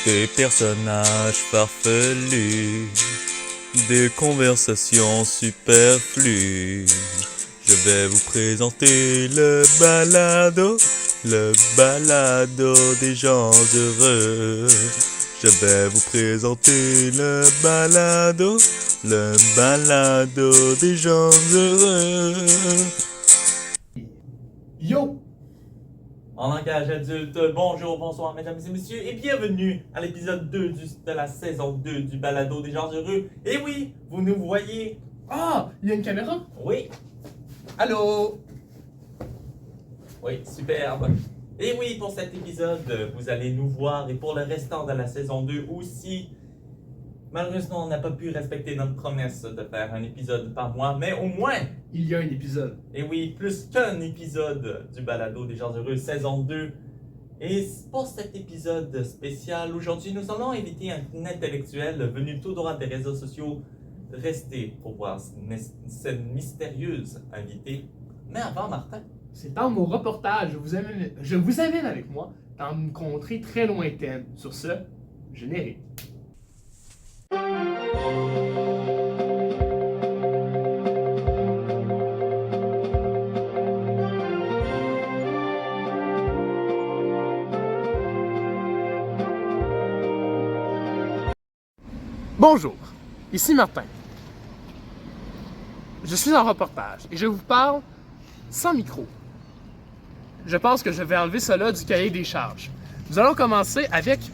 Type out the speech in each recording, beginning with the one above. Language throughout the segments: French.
Des personnages farfelus, des conversations superflues. Je vais vous présenter le balado des gens heureux. Je vais vous présenter le balado des gens heureux. Yo! En langage adulte, bonjour, bonsoir mesdames et messieurs et bienvenue à l'épisode 2 de la saison 2 du balado des gens heureux. Et oui, vous nous voyez. Ah! Il y a une caméra? Oui, Allô? oui, superbe. Et oui, pour cet épisode, vous allez nous voir et pour le restant de la saison 2 aussi. Malheureusement, on n'a pas pu respecter notre promesse de faire un épisode par mois, mais au moins, Il y a un épisode. et oui, plus qu'un épisode du balado des gens heureux saison 2. Et pour cet épisode spécial, aujourd'hui, nous allons inviter un intellectuel venu tout droit des réseaux sociaux. Restez pour voir cette mystérieuse invitée. Mais avant, Martin. C'est dans mon reportage. Je vous amène avec moi dans une contrée très lointaine. Sur ce, générique. Bonjour, ici Martin. Je suis en reportage et je vous parle sans micro. Je pense que je vais enlever cela du cahier des charges. Nous allons commencer avec du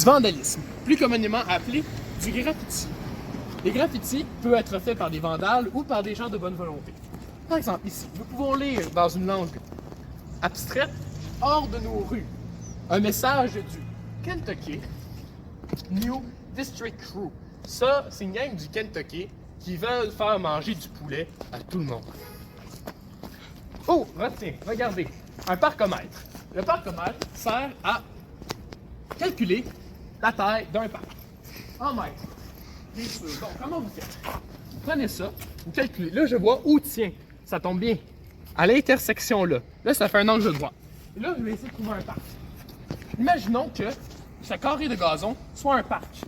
vandalisme, plus communément appelé du graffiti. Les graffitis peuvent être faits par des vandales ou par des gens de bonne volonté. Par exemple, ici, nous pouvons lire dans une langue abstraite, hors de nos rues, un message du Kentucky New District Crew. Ça, c'est une gang du Kentucky qui veulent faire manger du poulet à tout le monde. Oh, retiens, regardez, un parcomètre. Le parcomètre sert à calculer la taille d'un parc. En mètres. Bien sûr. Donc, comment vous faites? Vous prenez ça, vous calculez. Là, je vois où tient. Ça tombe bien. À l'intersection là. Là, ça fait un angle droit. Et là, je vais essayer de trouver un parc. Imaginons que ce carré de gazon soit un parc.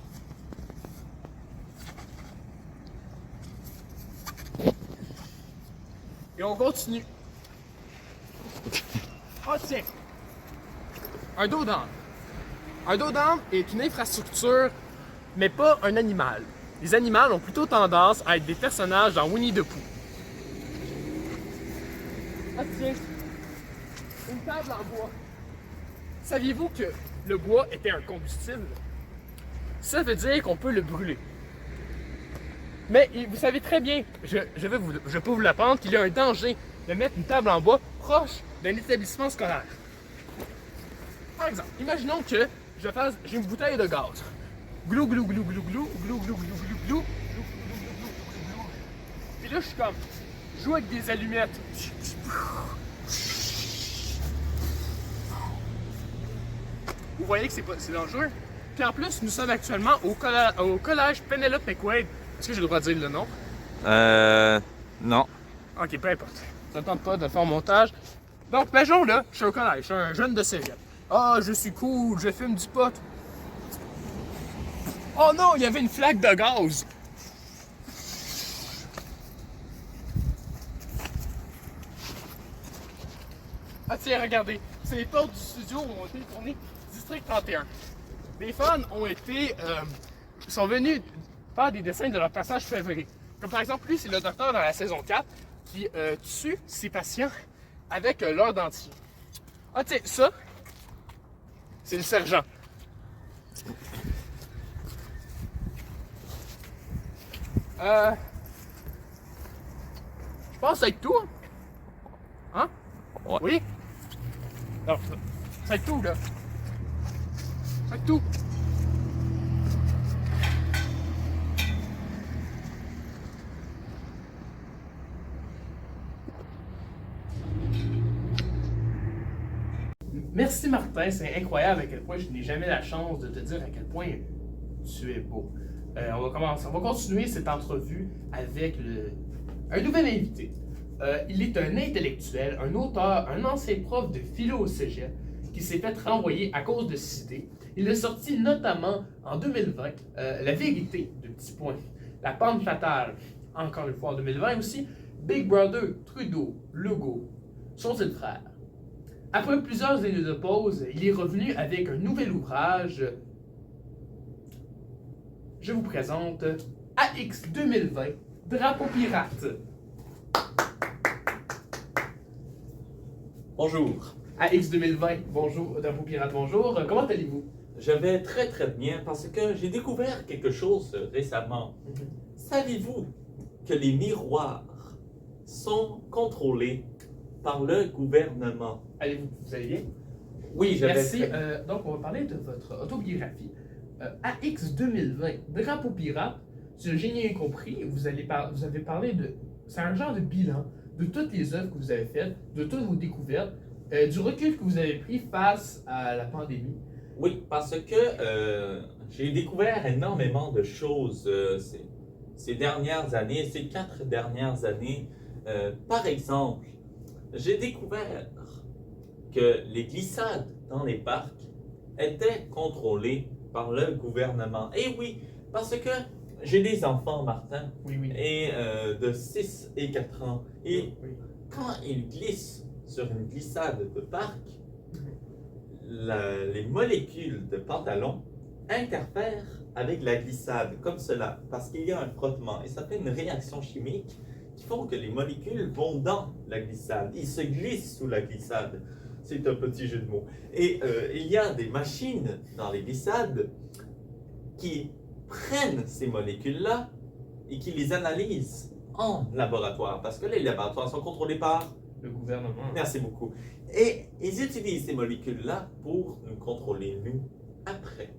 Et on continue. Ah tiens! Un dos d'âne. Un dos d'âne est une infrastructure, mais pas un animal. Les animaux ont plutôt tendance à être des personnages dans Winnie the Pooh. Ah tiens! Une table en bois. Saviez-vous que le bois était un combustible? Ça veut dire qu'on peut le brûler. Mais vous savez très bien, je peux vous l'apprendre, qu'il y a un danger de mettre une table en bois proche d'un établissement scolaire. Par exemple, imaginons que j'ai une bouteille de gaz. Glou, glou, glou, glou, glou, glou, glou, glou, glou, glou, glou. Puis là, je suis comme, je joue avec des allumettes. Vous voyez que c'est dangereux. Puis en plus, nous sommes actuellement au collège Penelope McQuaid. Est-ce que j'ai le droit de dire le nom? Non. Ok, peu importe. Ça ne tente pas de faire un montage. Donc, imaginons là, je suis au collège, je suis un jeune de cégep. Ah, je suis cool, je fume du pot. Oh non, il y avait une flaque de gaz. Ah tiens, regardez, c'est les portes du studio où ont été tournées District 31. Les fans sont venus faire des dessins de leurs personnages favoris. Comme par exemple, lui, c'est le docteur dans la saison 4 qui tue ses patients avec leur dentier. Ah tiens, ça, c'est le sergent. Je pense que ça va être tout. Hein? Ouais. Oui? Non, ça va être tout, là. Ça va être tout. Merci Martin, c'est incroyable à quel point je n'ai jamais la chance de te dire à quel point tu es beau. On va continuer cette entrevue avec un nouvel invité. Il est un intellectuel, un auteur, un ancien prof de philo au cégep qui s'est fait renvoyer à cause de cité. Il a sorti notamment en 2020 La vérité de Petit Point, La pente fatale, encore une fois en 2020 aussi, Big Brother, Trudeau, Legault, sont-ils frères? Après plusieurs années de pause, il est revenu avec un nouvel ouvrage. Je vous présente AX 2020, Drapeau pirate. Bonjour. AX 2020, bonjour, Drapeau pirate, bonjour. Comment allez-vous? Je vais très très bien parce que j'ai découvert quelque chose récemment. Saviez-vous que les miroirs sont contrôlés par le gouvernement? Vous allez bien? Oui, je vais Merci. très bien. Donc, on va parler de votre autobiographie. AX 2020, Drapeau pirate. Si j'ai bien compris, vous avez parlé de. C'est un genre de bilan de toutes les œuvres que vous avez faites, de toutes vos découvertes, du recul que vous avez pris face à la pandémie. Oui, parce que j'ai découvert énormément de choses ces dernières années, ces 4 dernières années. Par exemple, j'ai découvert que les glissades dans les parcs étaient contrôlées par le gouvernement. Et oui, parce que j'ai des enfants, Martin, Oui. et de 6 et 4 ans. Et Oui. quand ils glissent sur une glissade de parc, les molécules de pantalon interfèrent avec la glissade, comme cela, parce qu'il y a un frottement. Et ça fait une réaction chimique qui font que les molécules vont dans la glissade. Ils se glissent sous la glissade. C'est un petit jeu de mots. Et il y a des machines dans les glissades qui prennent ces molécules-là et qui les analysent en laboratoire. Parce que les laboratoires sont contrôlés par... Le gouvernement. Merci beaucoup. Et ils utilisent ces molécules-là pour nous contrôler, nous, après.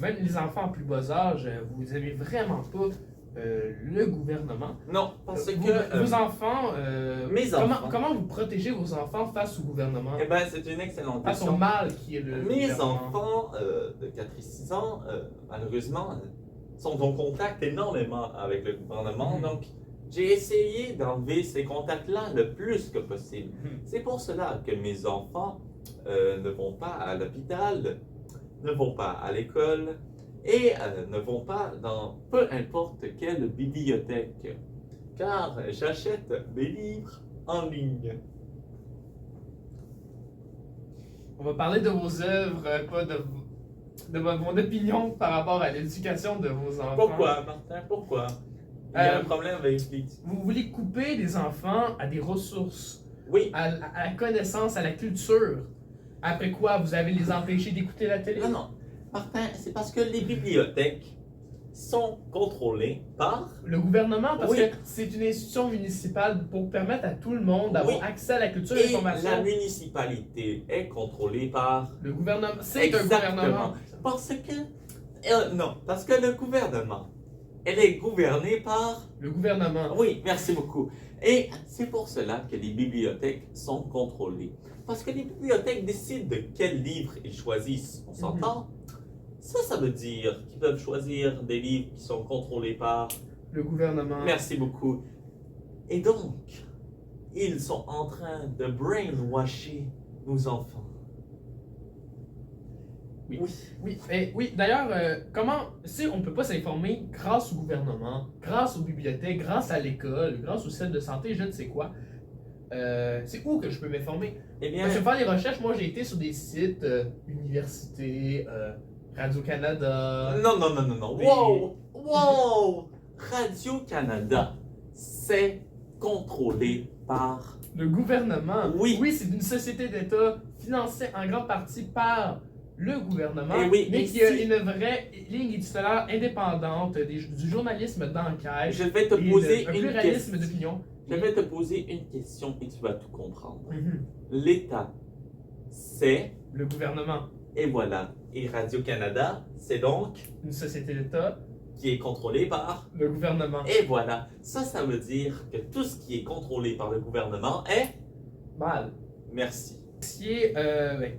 Même les enfants en plus bas âge, vous n'avez vraiment pas le gouvernement. Non, parce Vous- que... vos enfants, mes enfants. Comment vous protégez vos enfants face au gouvernement? Eh bien, c'est une excellente Face au question. mal qui est le Mes gouvernement. enfants de 4 et 6 ans, malheureusement, sont en contact énormément avec le gouvernement. Mhm. Donc, j'ai essayé d'enlever ces contacts-là le plus que possible. Mhm. C'est pour cela que mes enfants ne vont pas à l'hôpital, ne vont pas à l'école et ne vont pas dans peu importe quelle bibliothèque. Car j'achète mes livres en ligne. On va parler de vos œuvres, pas de mon opinion par rapport à l'éducation de vos enfants. Pourquoi, Martin? Pourquoi? Il y a un problème avec les... Vous voulez couper les enfants à des ressources, Oui. à la connaissance, à la culture. Après quoi, vous allez les empêcher d'écouter la télé? Non. Martin, c'est parce que les bibliothèques sont contrôlées par... Le gouvernement, parce Oui. que c'est une institution municipale pour permettre à tout le monde d'avoir Oui. accès à la culture et Et l'information. la municipalité est contrôlée par... Le gouvernement, c'est un Exactement. gouvernement. Parce que... non, parce que le gouvernement, elle est gouvernée par... Le gouvernement. Oui, merci beaucoup. Et c'est pour cela que les bibliothèques sont contrôlées. Parce que les bibliothèques décident de quels livres ils choisissent. On s'entend? Ça veut dire qu'ils peuvent choisir des livres qui sont contrôlés par... Le gouvernement. Merci beaucoup. Et donc, ils sont en train de brainwasher nos enfants. Oui. D'ailleurs, si on ne peut pas s'informer grâce au gouvernement, grâce aux bibliothèques, grâce à l'école, grâce au centre de santé, je ne sais quoi, c'est où que je peux m'informer? Eh bien, Parce que faire les recherches, moi j'ai été sur des sites, université, Radio-Canada. non. Oui. Wow! Radio-Canada, c'est contrôlé par... Le gouvernement. Oui. Oui, c'est une société d'État financée en grande partie par le gouvernement, Et oui, mais et qui a si- une vraie ligne éditoriale indépendante, du journalisme d'enquête, Je vais te et poser un une pluralisme question. d'opinion. Je vais te poser une question et tu vas tout comprendre. Mhm. L'État, c'est... Le gouvernement, Et voilà. Et Radio-Canada, c'est donc... une société d'État, qui est contrôlé par... le gouvernement. Et voilà. Ça veut dire que tout ce qui est contrôlé par le gouvernement est... Mal. Merci.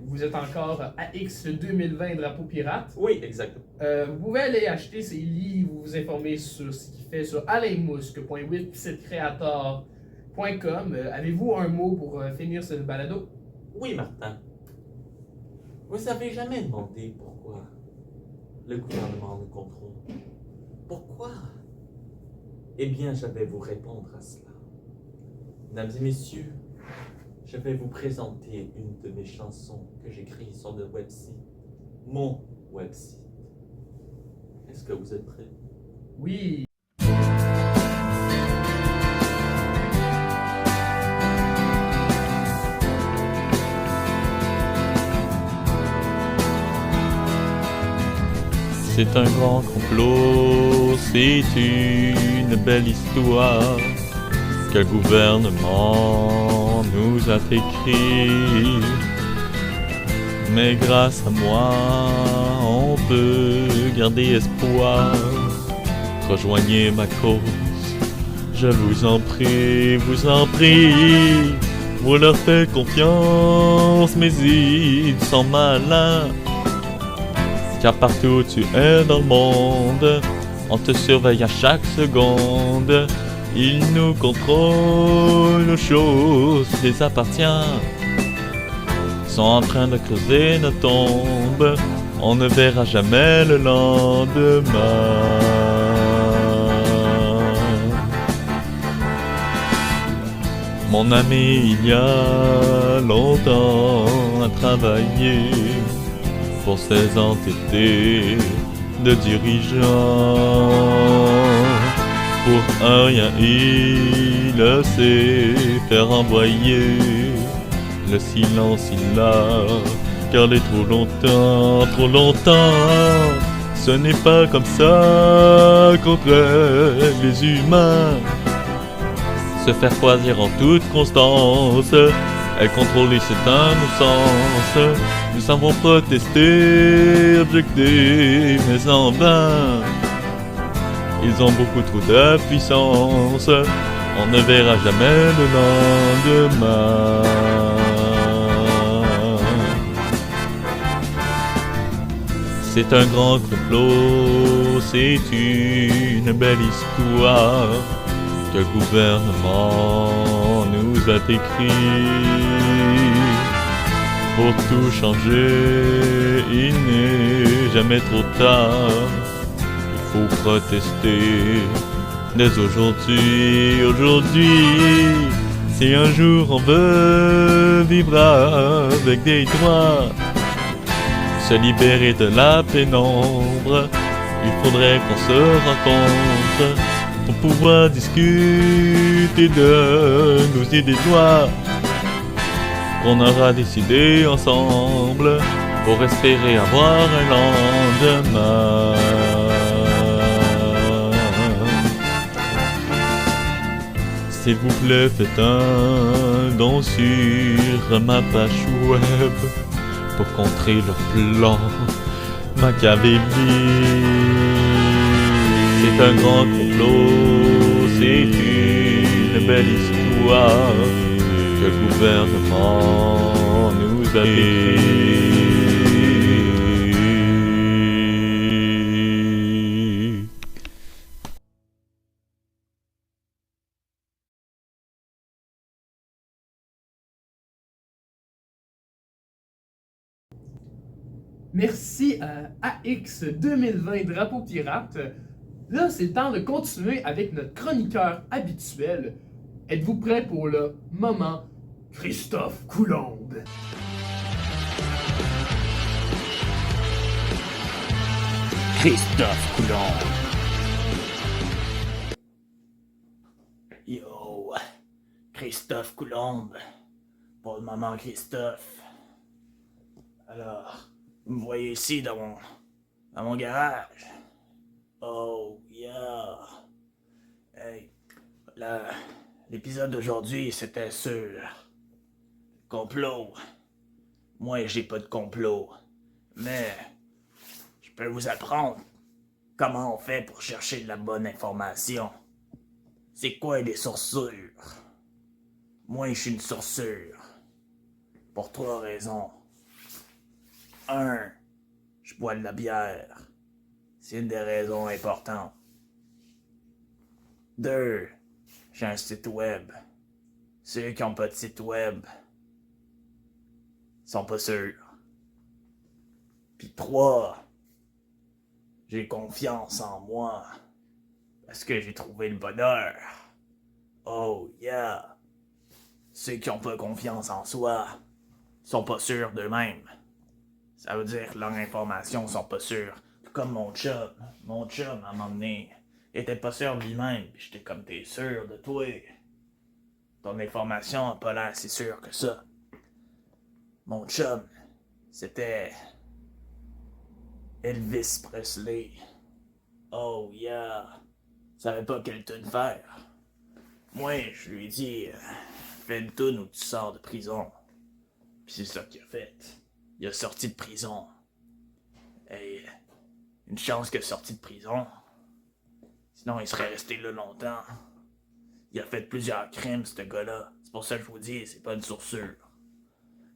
Vous êtes encore à X 2020 Drapeau pirate. Oui, exactement. Vous pouvez aller acheter ces livres, vous informer sur ce qu'il fait sur alainmousque.websitecreator.com. Avez-vous un mot pour finir ce balado? Oui, Martin. Vous avez jamais demandé pourquoi le gouvernement nous contrôle? Pourquoi? Eh bien, je vais vous répondre à cela. Mesdames et messieurs, je vais vous présenter une de mes chansons que j'écris sur le website, mon website. Est-ce que vous êtes prêts? Oui. C'est un grand complot, c'est une belle histoire que le gouvernement nous a écrit. Mais grâce à moi, on peut garder espoir. Rejoignez ma cause, je vous en prie, Vous leur faites confiance, mais ils sont malins. Car partout où tu es dans le monde, on te surveille à chaque seconde. Ils nous contrôlent, nos choses les appartiennent. Sont en train de creuser nos tombes, on ne verra jamais le lendemain. Mon ami, il y a longtemps, a travaillé pour ses entêtés de dirigeants. Pour un rien, il sait faire envoyer le silence, il l'a gardé trop longtemps. Ce n'est pas comme ça qu'on crée les humains. Se faire choisir en toute constance, elle contrôler c'est un non-sens. Nous avons protesté, objecté, mais en vain. Ils ont beaucoup trop de puissance, on ne verra jamais le lendemain. C'est un grand complot, c'est une belle histoire que le gouvernement nous a écrit. Pour tout changer, il n'est jamais trop tard. Il faut protester dès aujourd'hui. Si un jour on veut vivre avec des droits, se libérer de la pénombre, il faudrait qu'on se rencontre pour pouvoir discuter de nos idées de loi qu'on aura décidé ensemble pour espérer avoir un lendemain. S'il vous plaît, faites un don sur ma page web pour contrer leur plan machiavélique. C'est un grand complot, c'est une belle histoire que le gouvernement nous a écrit. Merci à AX 2020 Drapeau Pirate. Là, c'est le temps de continuer avec notre chroniqueur habituel. Êtes-vous prêts pour le moment Christophe Coulombe? Christophe Coulombe. Yo, Christophe Coulombe. Pour le moment, Christophe. Alors, vous me voyez ici dans mon garage. Oh, yeah. Hey, l'épisode d'aujourd'hui, c'était sur complot. Moi, j'ai pas de complot. Mais je peux vous apprendre comment on fait pour chercher de la bonne information. C'est quoi des sourcures? Moi, je suis une sourcure. Pour 3 raisons. 1. Je bois de la bière. C'est une des raisons importantes. 2. J'ai un site web. Ceux qui n'ont pas de site web sont pas sûrs. Puis 3, j'ai confiance en moi. Parce que j'ai trouvé le bonheur. Oh yeah. Ceux qui ont pas confiance en soi sont pas sûrs d'eux-mêmes. Ça veut dire que leurs informations sont pas sûres. Tout comme mon chum. Mon chum, à un moment donné, était pas sûr de lui-même. Puis j'étais comme, t'es sûr de toi? Ton information a pas l'air si sûre que ça. Mon chum, c'était Elvis Presley. Oh yeah. Savais pas quelle tune faire. Moi, je lui ai dit, fais une tune où tu sors de prison. Puis c'est ça qu'il a fait. Il a sorti de prison. Et une chance qu'il a sorti de prison. Sinon, il serait resté là longtemps. Il a fait plusieurs crimes, ce gars-là. C'est pour ça que je vous dis, c'est pas une sourcure.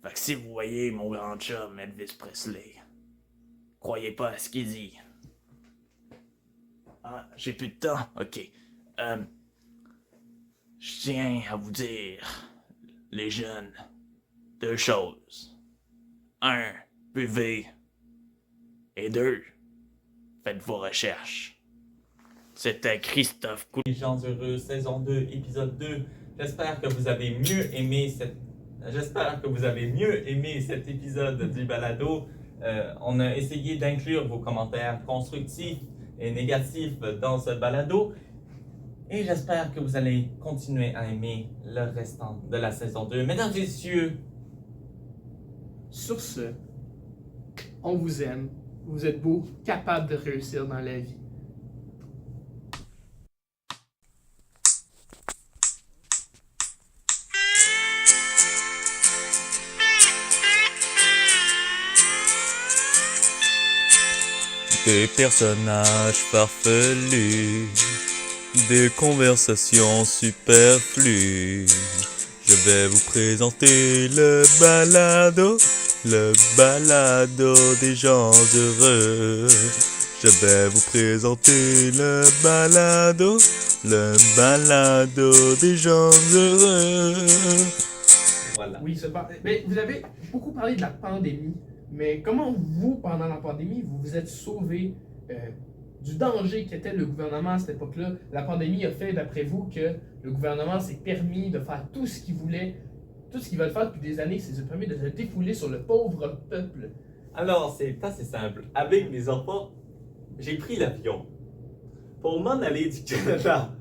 Fait que si vous voyez mon grand chum, Elvis Presley, croyez pas à ce qu'il dit. Ah, j'ai plus de temps? Ok. Je tiens à vous dire, les jeunes, 2 choses. 1, buvez. Et 2, faites vos recherches. C'était Christophe Coulier. Les gens heureux, saison 2, épisode 2. J'espère que vous avez mieux aimé cet épisode du balado. On a essayé d'inclure vos commentaires constructifs et négatifs dans ce balado. Et j'espère que vous allez continuer à aimer le restant de la saison 2. Mesdames et messieurs, Sur ce, on vous aime. Vous êtes beaux, capables de réussir dans la vie. Des personnages farfelus, des conversations superflues. Je vais vous présenter le balado des gens heureux. Je vais vous présenter le balado des gens heureux. voilà. Oui, mais vous avez beaucoup parlé de la pandémie, mais comment vous, pendant la pandémie, vous vous êtes sauvé du danger qu'était le gouvernement à cette époque-là? La pandémie a fait, d'après vous, que le gouvernement s'est permis de faire tout ce qu'il voulait, tout ce qu'il veut faire depuis des années, c'est se permis de se défouler sur le pauvre peuple. Alors, c'est assez simple. Avec mes enfants, j'ai pris l'avion pour m'en aller du Canada.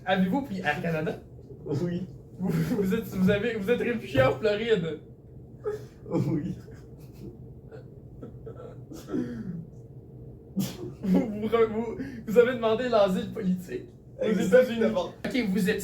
Avez-vous pris Air Canada? Oui, Vous êtes réfugié en Floride. oui. Vous avez demandé l'asile politique aux États-Unis. Ok, vous êtes